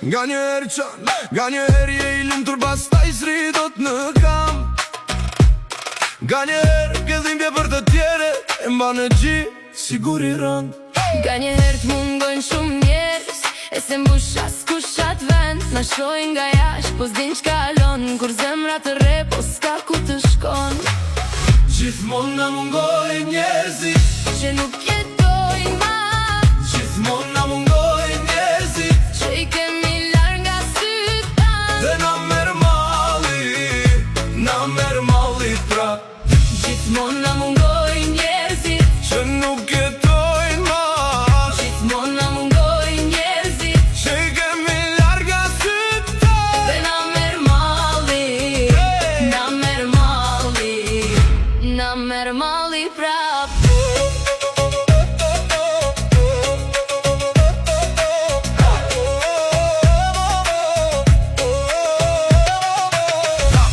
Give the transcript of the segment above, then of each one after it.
Nga njerë qan, nga njerë je I lumë tër pastaj s'ridot në kam. Nga njerë këdhimbje për të tjere e mba në gjithë sigur I rënd. Nga njerë t'mungojnë shumë njerës e se mbusha s'kushat vend. Na shojnë nga jash po s'din q'kalon, kur zemra të re po s'ka ku të shkon. Gjithmonë na mungojnë njerëzit Që nuk jetojnë ma, Gjithmonë na mungojnë njerëzit që I kemi lar nga syt tan. Dhe na merë malli prap. Gjithmonë na mungojnë njerëzit Që nuk jetojnë ma, Gjithmonë na mungojnë njerëzit që I kemi larga syt tan. dhe na merë malli, na merë malli, na merë malli prap.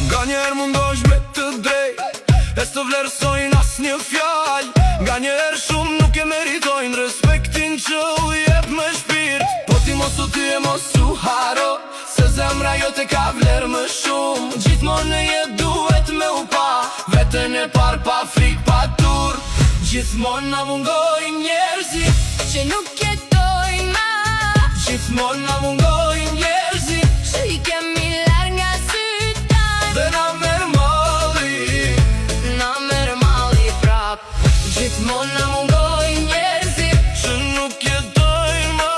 Nga njerë mundosh me të drejt e s'të vlerësojnë as një fjall. Nga njerë shumë nuk e meritojnë respektin që u jep me shpirt. Po ti mos u ty e mos u haro, se zemra jo te ka vlerë më shumë. Gjithmonë në jetë duhet me u pa veten e par pa frik pa tur. Gjithmonë na mungojnë njerëzit Që nuk jetojnë ma, Gjithmonë na mungojnë njerëzit që I kemi lar nga syt tan. dhe na merë malli. Na merë malli prap. Gjithmonë na mungojnë njerëzit Që nuk jetojnë ma,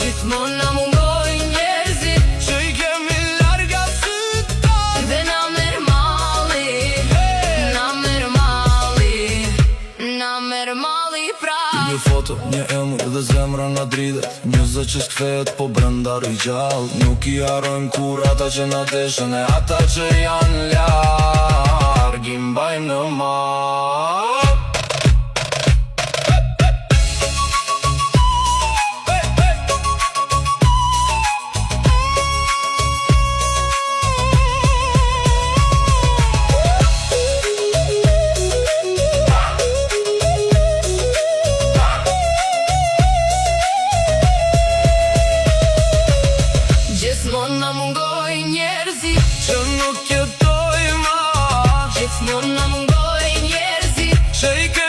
Gjithmonë na mungojnë njerëzit që I kemi larga syt tan. dhe na merë malli, na merë malli, na merë malli prap. Një foto, një emër dhe zemra nga dridet, një zë që s'kthehet po brenda rijall. Nuk I harojmë kur ata që na deshen e ata që janë larg I mbajmë në mal. Gjithmonë na mungojnë njerëzit Që nuk jetojnë ma, Gjithmonë na mungojnë njerëzit që I kemi